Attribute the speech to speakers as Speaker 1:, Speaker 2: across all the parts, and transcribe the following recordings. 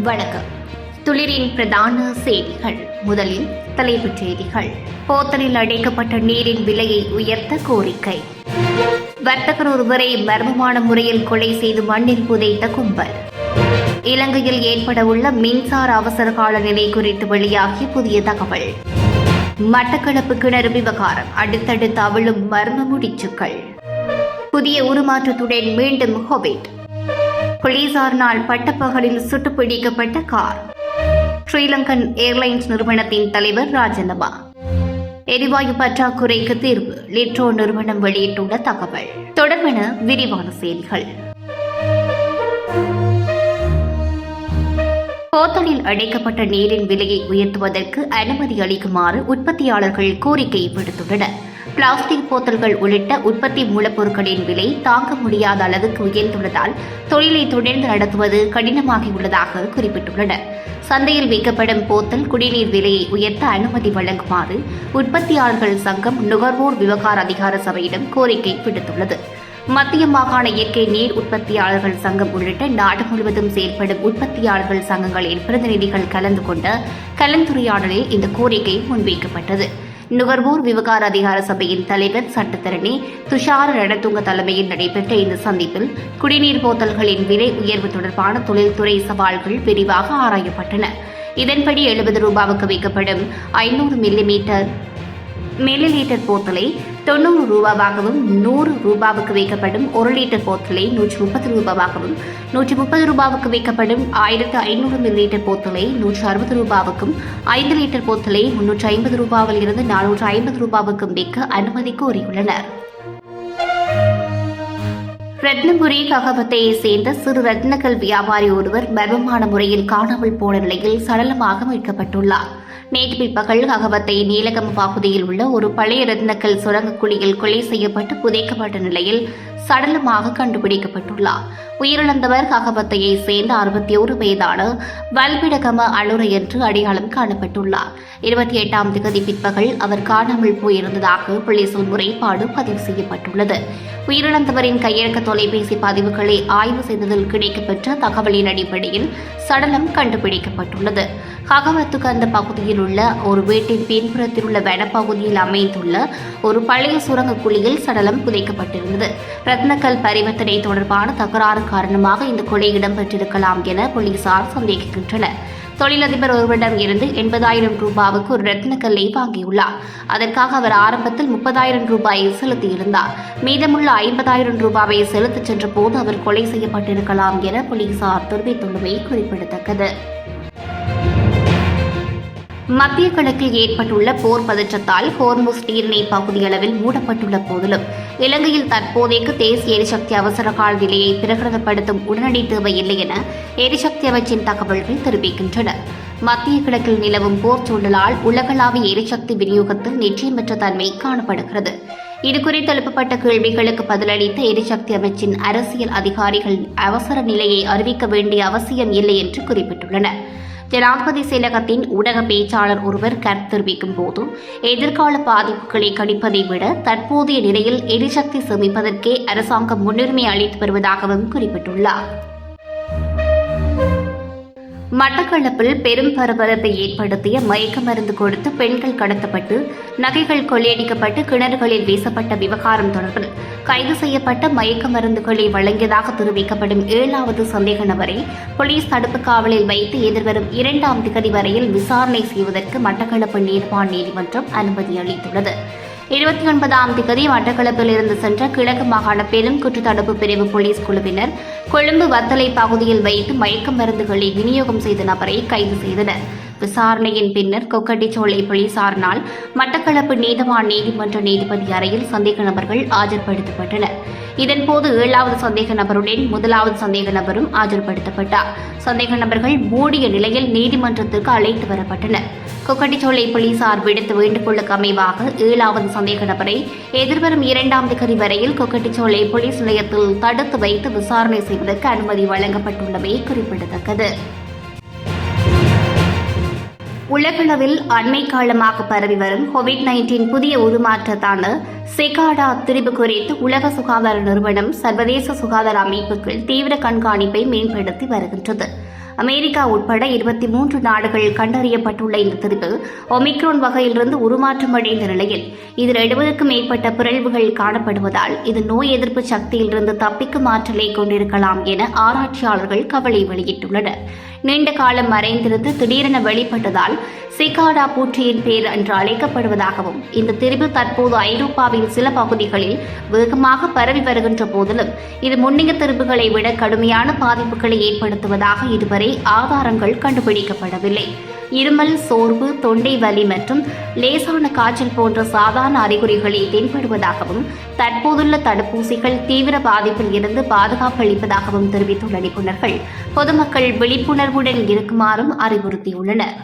Speaker 1: வணக்கம். துளிரின் பிரதான செய்திகள். முதலில் தலைப்புச் செய்திகள். போத்தலில் அடைக்கப்பட்ட நீரின் விலையை உயர்த்த கோரிக்கை. வர்த்தகர் ஒருவரை மர்மமான முறையில் கொலை செய்து மண்ணில் புதைத்த கும்பல். இலங்கையில் ஏற்படவுள்ள மின்சார அவசர கால நிலை குறித்து வெளியாகிய புதிய தகவல். மட்டக்களப்பு கிணறு விவகாரம் அடுத்தடுத்து அவிழும் மர்ம முடிச்சுக்கள். புதிய உருமாற்றத்துடன் மீண்டும் ஹொபிட். போலீசாரினால் பட்டப்பகலில் சுட்டுப்பிடிக்கப்பட்ட கார். ஸ்ரீலங்கன் ஏர்லைன்ஸ் நிறுவனத்தின் தலைவர் ராஜினாமா. எரிவாயு பற்றாக்குறைக்கு தீர்வு லிட்ரோ நிறுவனம் வெளியிட்டுள்ள தகவல். தொடர்பென விரிவான செய்திகள். போத்தலில் அடைக்கப்பட்ட நீரின் விலையை உயர்த்துவதற்கு அனுமதி அளிக்குமாறு உற்பத்தியாளர்கள் கோரிக்கை விடுத்துள்ளனர். பிளாஸ்டிக் போத்தல்கள் உள்ளிட்ட உற்பத்தி மூலப்பொருட்களின் விலை தாங்க முடியாத அளவுக்கு உயர்ந்துள்ளதால் தொழிலை தொடர்ந்து நடத்துவது கடினமாகியுள்ளதாக குறிப்பிட்டுள்ளனர். சந்தையில் விற்கப்படும் போத்தல் குடிநீர் விலையை உயர்த்த அனுமதி வழங்குமாறு உற்பத்தியாளர்கள் சங்கம் நுகர்வோர் விவகார அதிகார சபையிடம் கோரிக்கை விடுத்துள்ளது. மத்திய மாகாண இயற்கை நீர் உற்பத்தியாளர்கள் சங்கம் உள்ளிட்ட நாடு முழுவதும் செயல்படும் உற்பத்தியாளர்கள் சங்கங்களின் பிரதிநிதிகள் கலந்து கொண்ட கலந்துரையாடலில் இந்த கோரிக்கை முன்வைக்கப்பட்டது. நுகர்வோர் விவகார அதிகார சபையின் தலைவர் சட்டத்தரணி துஷார ரணதுங்க தலைமையில் நடைபெற்ற இந்த சந்திப்பில் குடிநீர் போத்தல்களின் விலை உயர்வு தொடர்பான தொழில்துறை சவால்கள் விரிவாக ஆராயப்பட்டன. இதன்படி 70 ரூபாவுக்கு விற்கப்படும் 500 மில்லி லீட்டர் போத்தலை 90 ரூபாவாகவும் 100 ரூபாவுக்கு விற்கப்படும் 1 லிட்டர் போத்தலை 130 ரூபாவாகவும் 130 ரூபாவுக்கு விற்கப்படும் 1500 மில்லி லிட்டர் போத்தலை 160 ரூபாவுக்கும் 5 லிட்டர் போத்தலை 350 ரூபாவில் இருந்து 450 ரூபாவுக்கும் விற்க அனுமதி கோரியுள்ளனர். ரத்னபுரி ககவத்தையை சேர்ந்த சிறு ரத்னக்கல் வியாபாரி ஒருவர் மர்மமான முறையில் காணாமல் போன நிலையில் சடலமாக மீட்கப்பட்டுள்ளார். நேற்று பிற்பகல் ககவத்தை நீலகம பகுதியில் உள்ள ஒரு பழைய ரத்னக்கல் சுரங்க குழியில் கொலை செய்யப்பட்டு புதைக்கப்பட்ட நிலையில் சடலமாக கண்டுபிடிக்கப்பட்டுள்ளார். உயிரிழந்தவர் ககவத்தையை சேர்ந்த 61 வயதான வல்பிடகம அலுரை என்று அடையாளம் காணப்பட்டுள்ளார். 28ஆம் தேதி பிற்பகல் அவர் காணாமல் போயிருந்ததாக போலீசில் முறைப்பாடு பதிவு செய்யப்பட்டுள்ளது. உயிரிழந்தவரின் கையடக்க தொலைபேசி பதிவுகளை ஆய்வு செய்ததில் கிடைக்கப்பெற்ற தகவலின் அடிப்படையில் சடலம் கண்டுபிடிக்கப்பட்டுள்ளது. ககவத்துக்கு அந்த பகுதியில் உள்ள ஒரு வீட்டின் பின்புறத்தில் உள்ள வனப்பகுதியில் அமைந்துள்ள ஒரு பழைய சுரங்க குழியில் சடலம் புதைக்கப்பட்டிருந்தது. ரத்னக்கல் பரிவர்த்தனை தொடர்பான தகராறு காரணமாக இந்த கொலை இடம்பெற்றிருக்கலாம் என போலீசார் சந்தேகிக்கின்றனர். தொழிலதிபர் ஒருவரிடம் இருந்து 80,000 ரூபாவுக்கு ஒரு ரத்னக்கல்லை வாங்கியுள்ளார். அதற்காக அவர் ஆரம்பத்தில் 30,000 ரூபாயை செலுத்தியிருந்தார். மீதமுள்ள 50,000 ரூபாவை செலுத்திச் சென்ற போது அவர் கொலை செய்யப்பட்டிருக்கலாம் என போலீசார் தெரிவித்துள்ளமை குறிப்பிடத்தக்கது. மத்திய கிழக்கில் ஏற்பட்டுள்ள போர் பதற்றத்தால் ஹோர்முஸ் நீரிணை பகுதியளவில் மூடப்பட்டுள்ள போதிலும் இலங்கையில் தற்போதைக்கு தேசிய எரிசக்தி அவசர கால நிலையை பிரகடனப்படுத்தும் உடனடி தேவை இல்லை என எரிசக்தி அமைச்சின் தகவல்கள் தெரிவிக்கின்றன. மத்திய கிழக்கில் நிலவும் போர் சூழலால் உலகளாவிய எரிசக்தி விநியோகத்தில் நிச்சயமற்ற தன்மை காணப்படுகிறது. இதுகுறித்து எழுப்பப்பட்ட கேள்விகளுக்கு பதிலளித்த எரிசக்தி அமைச்சின் அரசியல் அதிகாரிகள் அவசர நிலையை அறிவிக்க வேண்டிய அவசியம் இல்லை என்று குறிப்பிட்டுள்ளனர். ஜனாதிபதி செயலகத்தின் ஊடக பேச்சாளர் ஒருவர் கருத்து தெரிவிக்கும் போது எதிர்கால பாதிப்புகளை கணிப்பதை விட தற்போதைய நிலையில் எரிசக்தி சேமிப்பதற்கே அரசாங்கம் முன்னுரிமை அளித்து வருவதாகவும் குறிப்பிட்டுள்ளார். மட்டக்களப்பில் பெரும் பரபரப்பை ஏற்படுத்திய மயக்க மருந்து கொடுத்து பெண்கள் கடத்தப்பட்டு நகைகள் கொள்ளையடிக்கப்பட்டு கிணறுகளில் வீசப்பட்ட விவகாரம் தொடர்பில் கைது செய்யப்பட்ட மயக்க மருந்துகளை வழங்கியதாக தெரிவிக்கப்படும் 7வது சந்தேக நபரை போலீஸ் தடுப்பு காவலில் வைத்து எதிர்வரும் 2ஆம் தேதி வரையில் விசாரணை செய்வதற்கு மட்டக்களப்பு நீதிவான் நீதிமன்றம் அனுமதி அளித்துள்ளது. 29ஆம் தேதி மட்டக்களப்பில் இருந்து சென்ற கிழக்கு மாகாண பெரும் குற்ற தடுப்பு பிரிவு போலீஸ் குழுவினர் கொழும்பு வத்தலை பகுதியில் வைத்து மயக்க மருந்துகளை விநியோகம் செய்த நபரை கைது செய்தனர். விசாரணையின் பின்னர் கொக்கட்டிச்சோலை போலீசாரினால் மட்டக்களப்பு நீதவான் நீதிமன்ற நீதிபதி அறையில் சந்தேக நபர்கள் ஆஜர்படுத்தப்பட்டனர். இதன்போது 7வது சந்தேக நபருடன் 1வது சந்தேக நபரும் ஆஜர்படுத்தப்பட்டார். சந்தேக நபர்கள் மூடிய நிலையில் நீதிமன்றத்திற்கு அழைத்து வரப்பட்டனர். கொக்கட்டிச்சோலை போலீசார் விடுத்த வேண்டுகோளுக்கு அமைவாக 7வது சந்தேக நபரை எதிர்வரும் 2ஆம் தேதி வரையில் கொக்கட்டிச்சோலை போலீஸ் நிலையத்தில் தடுத்து வைத்து விசாரணை செய்வதற்கு அனுமதி வழங்கப்பட்டுள்ளமை குறிப்பிடத்தக்கது. உலகளவில் அண்மை காலமாக பரவி வரும் கோவிட்-19 புதிய உருமாற்றத்தான சிகாடா திரிபு குறித்து உலக சுகாதார நிறுவனம் சர்வதேச சுகாதார அமைப்புகள் தீவிர கண்காணிப்பை மேம்படுத்தி வருகின்றது. அமெரிக்கா உட்பட 23 நாடுகள் கண்டறியப்பட்டுள்ள இந்த திரிபு ஒமிக்ரோன் வகையிலிருந்து உருமாற்றமடைந்த நிலையில் இதில் 70க்கும் மேற்பட்ட பிறழ்வுகள் காணப்படுவதால் இது நோய் எதிர்ப்பு சக்தியிலிருந்து தப்பிக்கும் ஆற்றலை கொண்டிருக்கலாம் என ஆராய்ச்சியாளர்கள் கவலை வெளியிட்டுள்ளனர். நீண்ட காலம் மறைந்திருந்து திடீரென வெளிப்பட்டதால் சிகாடா பூச்சியின் பேர் என்று அழைக்கப்படுவதாகவும் இந்த திரிபு தற்போது ஐரோப்பாவின் சில பகுதிகளில் வேகமாக பரவி வருகின்ற போதிலும் இது முன்னைய திரிபுகளை விட கடுமையான பாதிப்புகளை ஏற்படுத்துவதாக இதுவரை ஆதாரங்கள் கண்டுபிடிக்கப்படவில்லை. இருமல், சோர்வு, தொண்டை வலி மற்றும் லேசான காய்ச்சல் போன்ற சாதாரண அறிகுறிகளில் தென்படுவதாகவும் தற்போதுள்ள தடுப்பூசிகள் தீவிர பாதிப்பில் இருந்து பாதுகாப்பு அளிப்பதாகவும் தெரிவித்துள்ள நிபுணர்கள் பொதுமக்கள் விழிப்புணர்வுடன் இருக்குமாறும் அறிவுறுத்தியுள்ளனர்.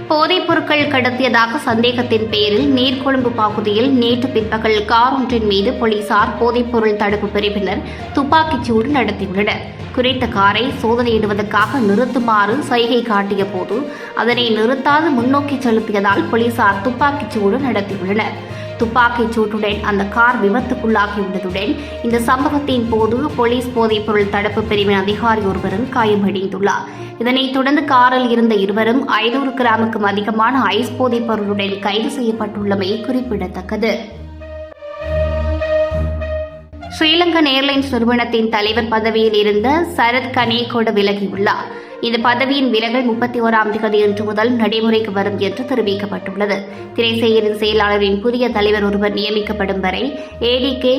Speaker 1: போதைப் பொருட்கள் கடத்தியதாக சந்தேகத்தின் பேரில் நீர்கொழும்பு பகுதியில் நேற்று பிற்பகல் கார் ஒன்றின் மீது போலீசார் போதைப்பொருள் தடுப்பு பிரிவினர் துப்பாக்கிச்சூடு நடத்தியுள்ளனர். குறித்த காரை சோதனையிடுவதற்காக நிறுத்துமாறு சைகை காட்டிய போது அதனை நிறுத்தாது முன்னோக்கி செலுத்தியதால் போலீசார் துப்பாக்கிச்சூடு நடத்தியுள்ளனர். துப்பாக்கிச் சூட்டுடன் அந்த கார் விபத்துக்குள்ளாகியுள்ளதுடன் இந்த சம்பவத்தின் போது போலீஸ் போதைப்பொருள் தடுப்பு பிரிவின் அதிகாரி ஒருவரும் காயமடைந்துள்ளார். இதனைத் தொடர்ந்து காரில் இருந்த இருவரும் 500 கிராமுக்கும் அதிகமான ஐஸ் போதைப் பொருளுடன் கைது செய்யப்பட்டுள்ளமை குறிப்பிடத்தக்கது. ஸ்ரீலங்கன் ஏர்லைன்ஸ் நிறுவனத்தின் தலைவர் பதவியில் இருந்த சரத் கனேகோட விலகியுள்ளார். இந்த பதவியின் விலகல் 31ஆம் தேதி முதல் நடைமுறைக்கு வரும் என்று தெரிவிக்கப்பட்டுள்ளது. திரைசேரியின் செயலாளரின் புதிய தலைவர் ஒருவர் நியமிக்கப்படும் வரை ஏடிகே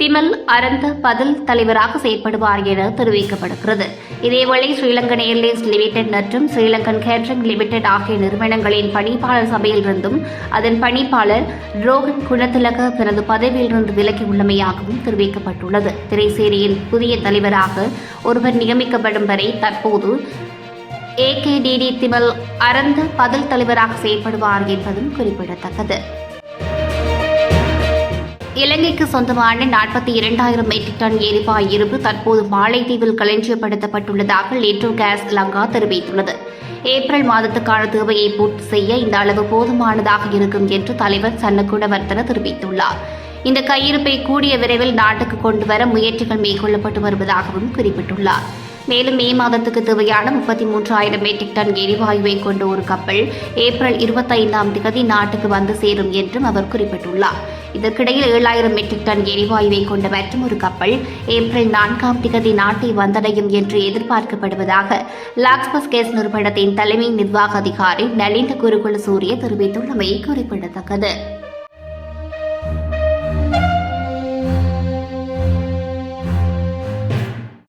Speaker 1: திமல் அரந்த பதில் தலைவராக செயற்படுவார் என தெரிவிக்கப்படுகிறது. இதேவேளை ஸ்ரீலங்கன் ஏர்லைன்ஸ் லிமிடெட் மற்றும் ஸ்ரீலங்கன் கேட்டரிங் லிமிடெட் ஆகிய நிறுவனங்களின் பணிப்பாளர் சபையிலிருந்தும் அதன் பணிப்பாளர் ரோகன் குணத்திலக தனது பதவியிலிருந்து விலகியுள்ளமையாகவும் தெரிவிக்கப்பட்டுள்ளது. திரைசேரியின் புதிய தலைவராக ஒருவர் நியமிக்கப்படும் வரை தற்போது ஏகேடிடி திமல் அரந்த பதில் தலைவராக செயற்படுவார் என்பதும் குறிப்பிடத்தக்கது. இலங்கைக்கு சொந்தமான 42,000 மெட்ரிக் டன் எரிவாயு இருப்பு தற்போது மாலைத்தீவில் களஞ்சியப்படுத்தப்பட்டுள்ளதாக லிட்டோ கேஸ் லங்கா தெரிவித்துள்ளது. ஏப்ரல் மாதத்துக்கான தேவையை பூர்த்தி செய்ய இந்த அளவு போதுமானதாக இருக்கும் என்று தலைவர் சன்னகுணவர்த்தன தெரிவித்துள்ளார். இந்த கையிருப்பை கூடிய விரைவில் நாட்டுக்கு கொண்டுவர முயற்சிகள் மேற்கொள்ளப்பட்டு வருவதாகவும் குறிப்பிட்டுள்ளார். மேலும் மே மாதத்துக்கு தேவையான 33,000 மெட்ரிக் டன் எரிவாயுவை கொண்ட ஒரு கப்பல் ஏப்ரல் 25ஆம் தேதி நாட்டுக்கு வந்து சேரும் என்றும் அவர் குறிப்பிட்டுள்ளார். இதற்கிடையில் 7,000 மெட்ரிக் டன் எரிவாயுவை கொண்ட மற்றும் ஒரு கப்பல் ஏப்ரல் 4ஆம் தேதி நாட்டை வந்தடையும் என்று எதிர்பார்க்கப்படுவதாக லாக்ஸ்பஸ் கேஸ் நிறுவனத்தின் தலைமை நிர்வாக அதிகாரி நலிந்த குருகுல சூரிய தெரிவித்துள்ளமை குறிப்பிடத்தக்கது.